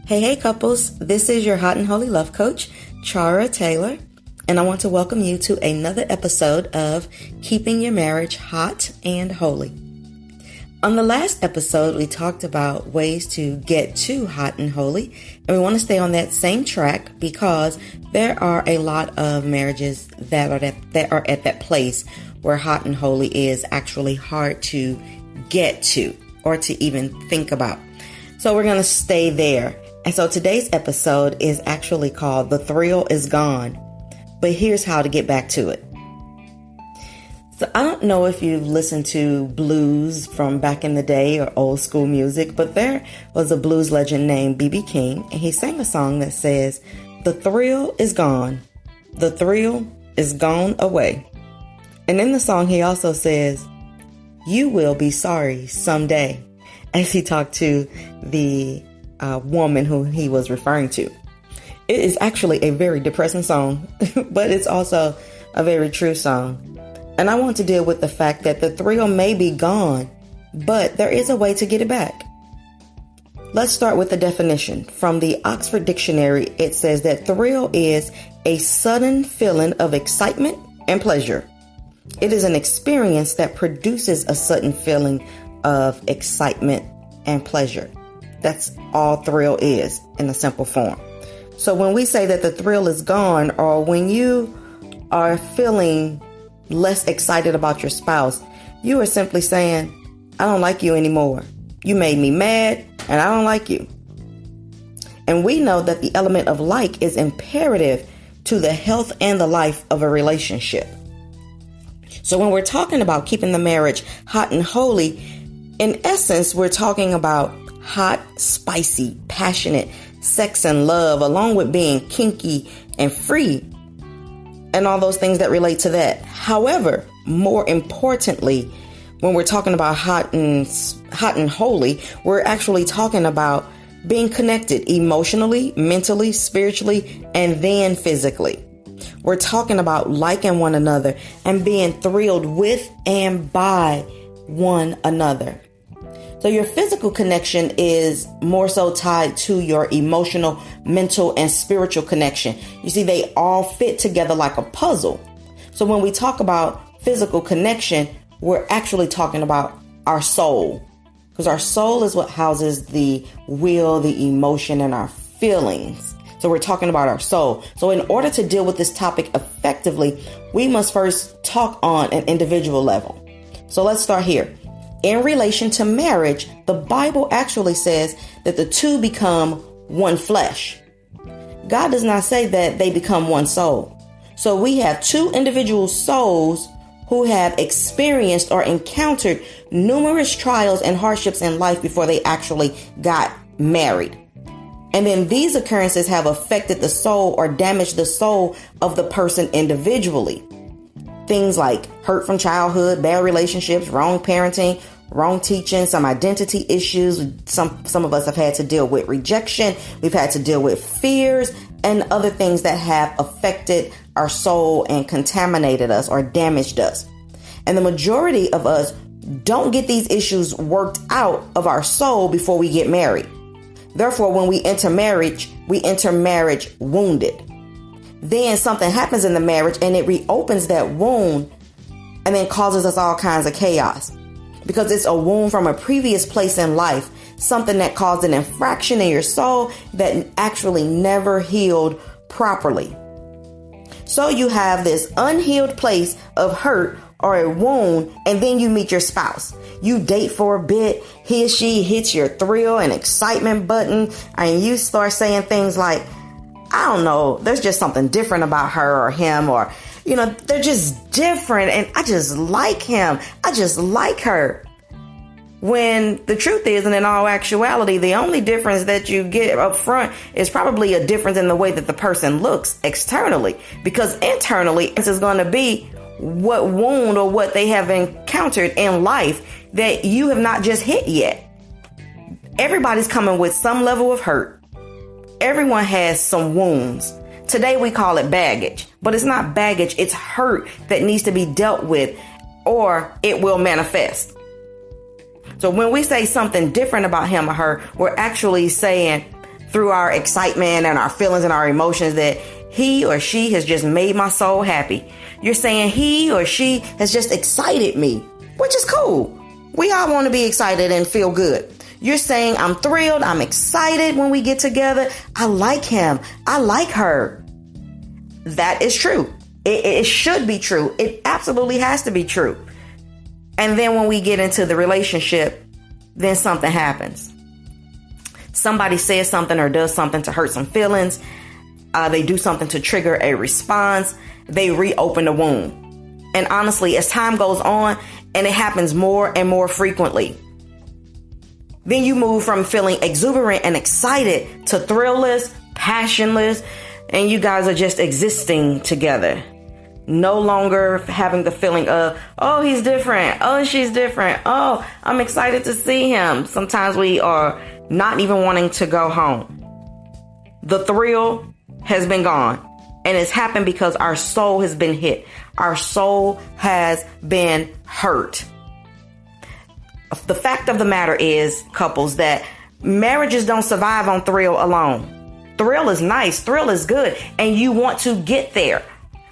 Hey, couples. This is your hot and holy love coach, Chara Taylor, and I want to welcome you to another episode of Keeping Your Marriage Hot and Holy. On the last episode, we talked about ways to get to hot and holy, and we want to stay on that same track because there are a lot of marriages that are at that place where hot and holy is actually hard to get to or to even think about. So we're going to stay there. And so today's episode is actually called The Thrill Is Gone, but here's how to get back to it. So I don't know if you've listened to blues from back in the day or old school music, but there was a blues legend named B.B. King, and he sang a song that says, "The thrill is gone. The thrill is gone away." And in the song, he also says, "You will be sorry someday," as he talked to the woman who he was referring to. It is actually a very depressing song, but it's also a very true song. And I want to deal with the fact that the thrill may be gone, but there is a way to get it back. Let's start with the definition. From the Oxford Dictionary, it says that thrill is a sudden feeling of excitement and pleasure. It is an experience that produces a sudden feeling of excitement and pleasure. That's all thrill is in a simple form. So when we say that the thrill is gone, or when you are feeling less excited about your spouse, you are simply saying, "I don't like you anymore. You made me mad and I don't like you." And we know that the element of like is imperative to the health and the life of a relationship. So when we're talking about keeping the marriage hot and holy, in essence, we're talking about hot, spicy, passionate sex and love, along with being kinky and free and all those things that relate to that. However, more importantly, when we're talking about hot and holy, we're actually talking about being connected emotionally, mentally, spiritually, and then physically. We're talking about liking one another and being thrilled with and by one another. So your physical connection is more so tied to your emotional, mental, and spiritual connection. You see, they all fit together like a puzzle. So when we talk about physical connection, we're actually talking about our soul, because our soul is what houses the will, the emotion, and our feelings. So we're talking about our soul. So in order to deal with this topic effectively, we must first talk on an individual level. So let's start here. In relation to marriage, the Bible actually says that the two become one flesh. God does not say that they become one soul. So we have two individual souls who have experienced or encountered numerous trials and hardships in life before they actually got married. And then these occurrences have affected the soul or damaged the soul of the person individually. Things like hurt from childhood, bad relationships, wrong parenting, wrong teaching, some identity issues. Some of us have had to deal with rejection. We've had to deal with fears and other things that have affected our soul and contaminated us or damaged us. And the majority of us don't get these issues worked out of our soul before we get married. Therefore, when we enter marriage wounded. Then something happens in the marriage and it reopens that wound and then causes us all kinds of chaos, because it's a wound from a previous place in life, something that caused an infraction in your soul that actually never healed properly. So you have this unhealed place of hurt or a wound, and then you meet your spouse. You date for a bit. He or she hits your thrill and excitement button, and you start saying things like, "I don't know, there's just something different about her or him," or, they're just different and I just like him. I just like her. When the truth is, and in all actuality, the only difference that you get up front is probably a difference in the way that the person looks externally, because internally this is going to be what wound or what they have encountered in life that you have not just hit yet. Everybody's coming with some level of hurt. Everyone has some wounds. Today we call it baggage, but it's not baggage. It's hurt that needs to be dealt with, or it will manifest. So when we say something different about him or her, we're actually saying through our excitement and our feelings and our emotions that he or she has just made my soul happy. You're saying he or she has just excited me, which is cool. We all want to be excited and feel good. You're saying I'm thrilled, I'm excited when we get together. I like him. I like her. That is true. It should be true. It absolutely has to be true. And then when we get into the relationship, then something happens. Somebody says something or does something to hurt some feelings. They do something to trigger a response. They reopen the wound. And honestly, as time goes on and it happens more and more frequently, then you move from feeling exuberant and excited to thrillless, passionless, and you guys are just existing together. No longer having the feeling of, oh, he's different. Oh, she's different. Oh, I'm excited to see him. Sometimes we are not even wanting to go home. The thrill has been gone, and it's happened because our soul has been hit. Our soul has been hurt. The fact of the matter is, couples, that marriages don't survive on thrill alone. Thrill is nice. Thrill is good. And you want to get there.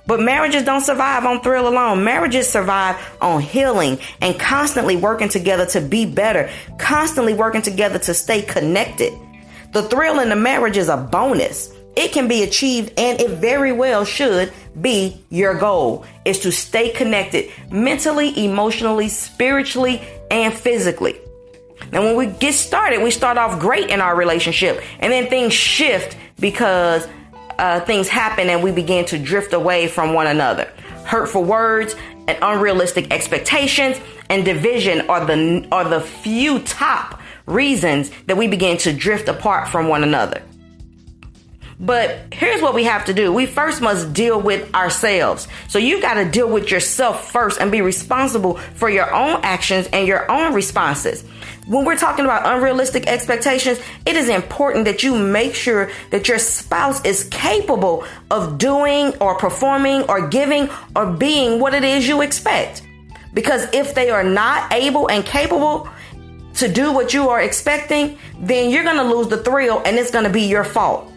But marriages don't survive on thrill alone. Marriages survive on healing and constantly working together to be better. Constantly working together to stay connected. The thrill in the marriage is a bonus. It can be achieved, and it very well should be your goal, is to stay connected mentally, emotionally, spiritually, and physically. Now, when we get started, we start off great in our relationship, and then things shift because things happen and we begin to drift away from one another. Hurtful words and unrealistic expectations and division are the few top reasons that we begin to drift apart from one another. But here's what we have to do. We first must deal with ourselves. So you got to deal with yourself first and be responsible for your own actions and your own responses. When we're talking about unrealistic expectations, it is important that you make sure that your spouse is capable of doing or performing or giving or being what it is you expect. Because if they are not able and capable to do what you are expecting, then you're going to lose the thrill and it's going to be your fault.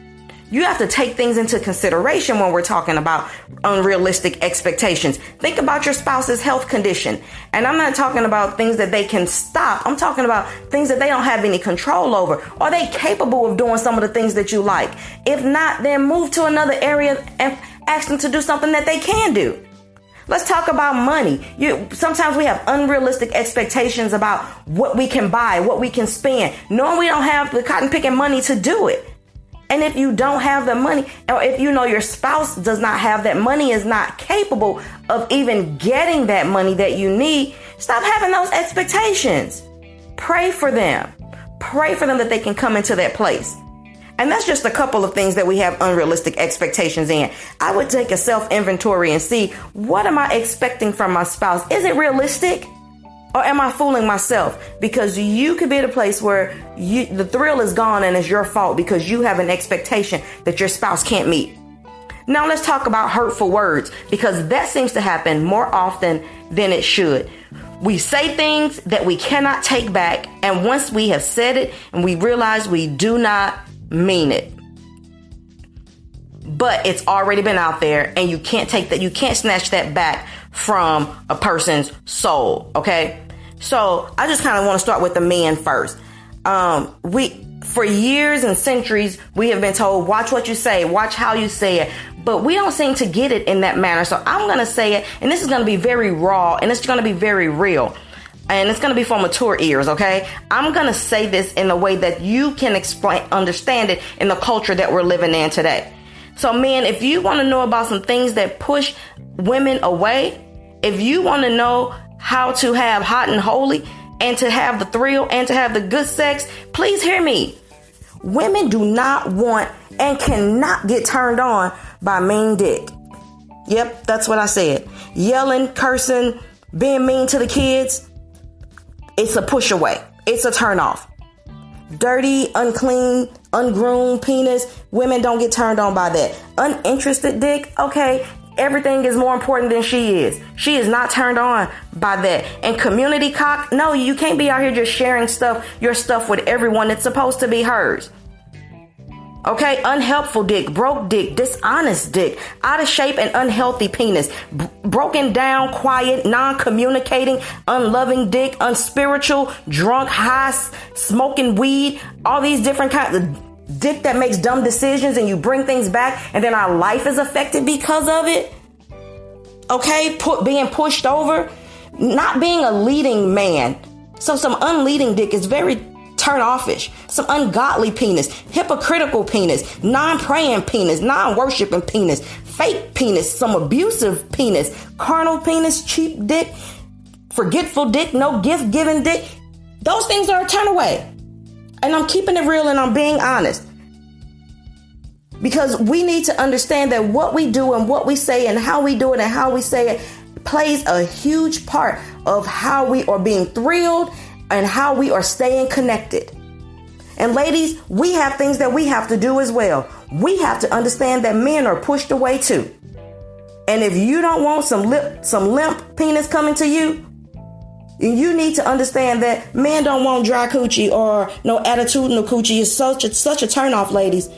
You have to take things into consideration when we're talking about unrealistic expectations. Think about your spouse's health condition. And I'm not talking about things that they can stop. I'm talking about things that they don't have any control over. Are they capable of doing some of the things that you like? If not, then move to another area and ask them to do something that they can do. Let's talk about money. Sometimes we have unrealistic expectations about what we can buy, what we can spend, knowing we don't have the cotton picking money to do it. And if you don't have the money, or if you know your spouse does not have that money, is not capable of even getting that money that you need, stop having those expectations. Pray for them. Pray for them that they can come into that place. And that's just a couple of things that we have unrealistic expectations in. I would take a self-inventory and see, what am I expecting from my spouse? Is it realistic? Or am I fooling myself? Because you could be at a place where the thrill is gone and it's your fault because you have an expectation that your spouse can't meet. Now let's talk about hurtful words, because that seems to happen more often than it should. We say things that we cannot take back, and once we have said it and we realize we do not mean it, but it's already been out there, and you can't take that, you can't snatch that back from a person's soul. Okay. So I just kind of want to start with the men first. For years and centuries, we have been told, watch what you say, watch how you say it, but we don't seem to get it in that manner. So I'm going to say it, and this is going to be very raw, and it's going to be very real, and it's going to be for mature ears. Okay. I'm going to say this in a way that you can understand it in the culture that we're living in today. So men, if you want to know about some things that push women away, if you want to know how to have hot and holy and to have the thrill and to have the good sex, please hear me. Women do not want and cannot get turned on by mean dick. Yep, that's what I said. Yelling, cursing, being mean to the kids. It's a push away. It's a turn off. Dirty, unclean, ungroomed penis. Women don't get turned on by that. Uninterested dick. Okay. Everything is more important than she is. She is not turned on by that. And community cock. No, you can't be out here just sharing your stuff with everyone. It's supposed to be hers. Okay, unhelpful dick, broke dick, dishonest dick, out of shape and unhealthy penis, broken down, quiet, non-communicating, unloving dick, unspiritual, drunk, high, smoking weed, all these different kinds of dick that makes dumb decisions and you bring things back and then our life is affected because of it. Okay, being pushed over, not being a leading man. So some unleading dick is very turn-offish, some ungodly penis, hypocritical penis, non-praying penis, non-worshiping penis, fake penis, some abusive penis, carnal penis, cheap dick, forgetful dick, no gift-giving dick. Those things are a turn away. And I'm keeping it real and I'm being honest. Because we need to understand that what we do and what we say and how we do it and how we say it plays a huge part of how we are being thrilled and how we are staying connected. And ladies, we have things that we have to do as well. We have to understand that men are pushed away too. And if you don't want some limp penis coming to you, you need to understand that men don't want dry coochie or no attitudinal coochie. Is such a turnoff, ladies.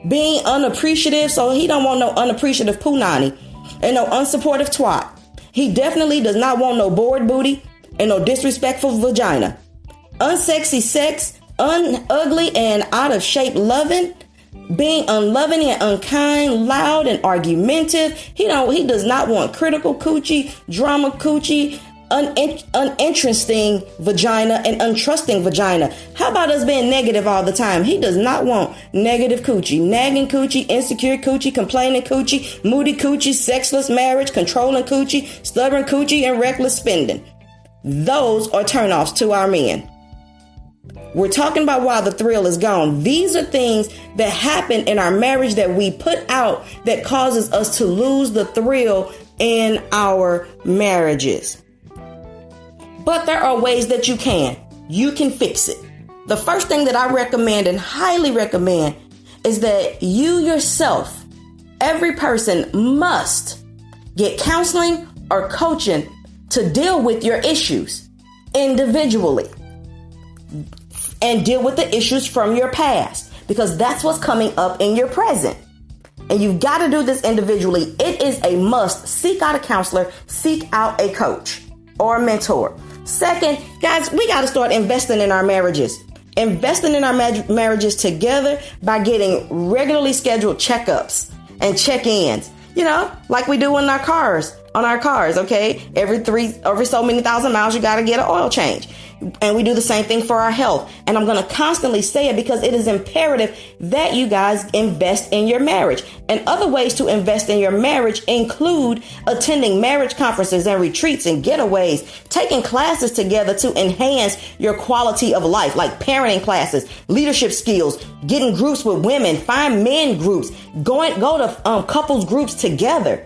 Being unappreciative, so he don't want no unappreciative punani and no unsupportive twat. He definitely does not want no bored booty and no disrespectful vagina. Unsexy sex, ugly and out of shape loving, being unloving and unkind, loud and argumentative. He does not want critical coochie, drama coochie, uninteresting vagina and untrusting vagina. How about us being negative all the time? He does not want negative coochie, nagging coochie, insecure coochie, complaining coochie, moody coochie, sexless marriage, controlling coochie, stubborn coochie, and reckless spending. Those are turnoffs to our men. We're talking about why the thrill is gone. These are things that happen in our marriage that we put out that causes us to lose the thrill in our marriages. But there are ways that you can fix it. The first thing that I recommend and highly recommend is that you yourself, every person must get counseling or coaching to deal with your issues individually and deal with the issues from your past, because that's what's coming up in your present. And you've got to do this individually. It is a must. Seek out a counselor, seek out a coach or a mentor. Second, guys, we got to start investing in our marriages. Investing in our marriages together by getting regularly scheduled checkups and check-ins. You know, like we do on our cars, okay? Every so many thousand miles, you got to get an oil change. And we do the same thing for our health. And I'm going to constantly say it because it is imperative that you guys invest in your marriage. And other ways to invest in your marriage include attending marriage conferences and retreats and getaways, taking classes together to enhance your quality of life, like parenting classes, leadership skills, getting groups with women, find men groups, go to couples groups together.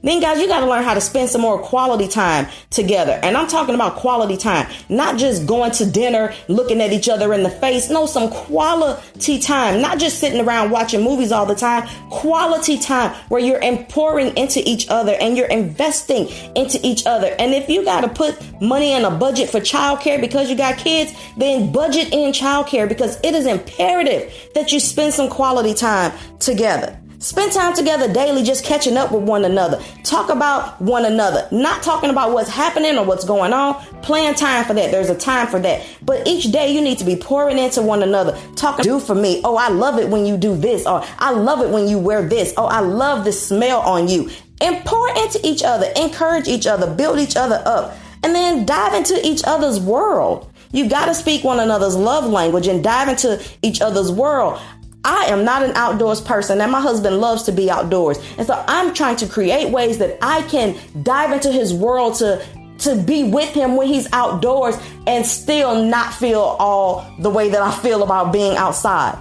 Then, guys, you got to learn how to spend some more quality time together. And I'm talking about quality time, not just going to dinner, looking at each other in the face. No, some quality time, not just sitting around watching movies all the time. Quality time where you're pouring into each other and you're investing into each other. And if you got to put money in a budget for childcare because you got kids, then budget in childcare, because it is imperative that you spend some quality time together. Spend time together daily, just catching up with one another. Talk about one another, not talking about what's happening or what's going on. Plan time for that. There's a time for that. But each day you need to be pouring into one another. Do for me. Oh, I love it when you do this. Or I love it when you wear this. Oh, I love the smell on you. And pour into each other, encourage each other, build each other up, and then dive into each other's world. You got to speak one another's love language and dive into each other's world. I am not an outdoors person, and my husband loves to be outdoors. And so I'm trying to create ways that I can dive into his world to be with him when he's outdoors and still not feel all the way that I feel about being outside.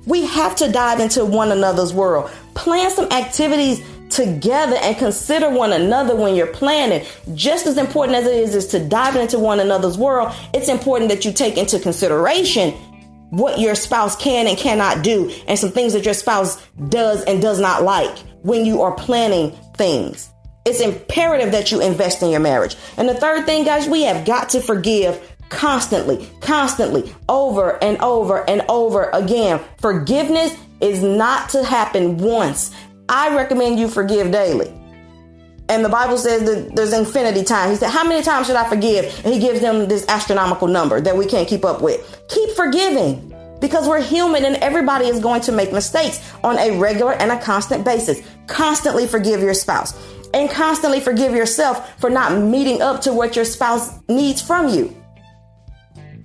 We have to dive into one another's world. Plan some activities together and consider one another when you're planning. Just as important as it is to dive into one another's world, it's important that you take into consideration what your spouse can and cannot do, and some things that your spouse does and does not like when you are planning things. It's imperative that you invest in your marriage. And the third thing, guys, we have got to forgive constantly, over and over and over again. Forgiveness is not to happen once. I recommend you forgive daily. And the Bible says that there's infinity time. He said, how many times should I forgive? And he gives them this astronomical number that we can't keep up with. Keep forgiving, because we're human and everybody is going to make mistakes on a regular and a constant basis. Constantly forgive your spouse and constantly forgive yourself for not meeting up to what your spouse needs from you.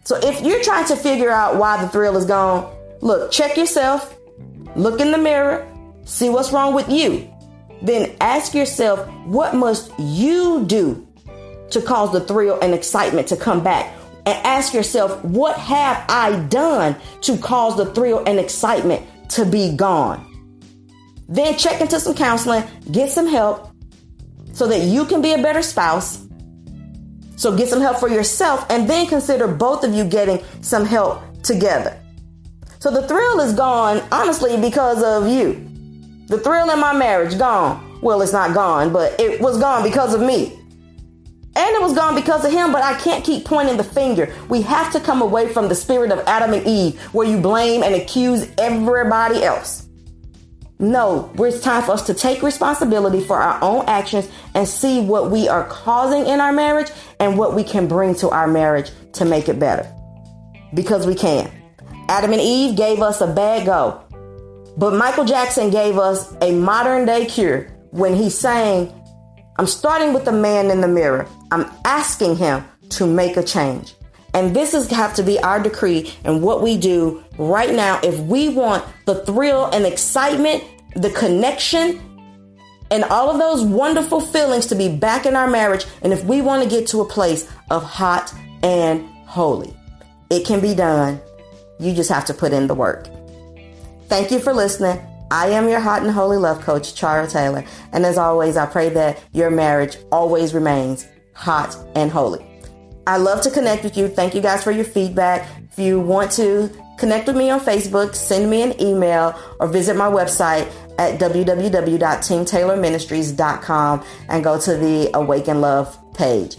So if you're trying to figure out why the thrill is gone, look, check yourself, look in the mirror, see what's wrong with you. Then ask yourself, what must you do to cause the thrill and excitement to come back? And ask yourself, what have I done to cause the thrill and excitement to be gone? Then check into some counseling, get some help so that you can be a better spouse. So get some help for yourself, and then consider both of you getting some help together. So the thrill is gone, honestly, because of you. The thrill in my marriage, gone. Well, it's not gone, but it was gone because of me. And it was gone because of him, but I can't keep pointing the finger. We have to come away from the spirit of Adam and Eve, where you blame and accuse everybody else. No, it's time for us to take responsibility for our own actions and see what we are causing in our marriage and what we can bring to our marriage to make it better. Because we can. Adam and Eve gave us a bad go. But Michael Jackson gave us a modern day cure when he sang, I'm starting with the man in the mirror. I'm asking him to make a change. And this is have to be our decree and what we do right now if we want the thrill and excitement, the connection, and all of those wonderful feelings to be back in our marriage. And if we want to get to a place of hot and holy, it can be done. You just have to put in the work. Thank you for listening. I am your hot and holy love coach, Chara Taylor. And as always, I pray that your marriage always remains hot and holy. I love to connect with you. Thank you guys for your feedback. If you want to connect with me on Facebook, send me an email or visit my website at www.teamtaylorministries.com and go to the Awaken Love page.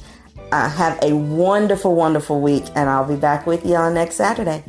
Have a wonderful, wonderful week, and I'll be back with you on next Saturday.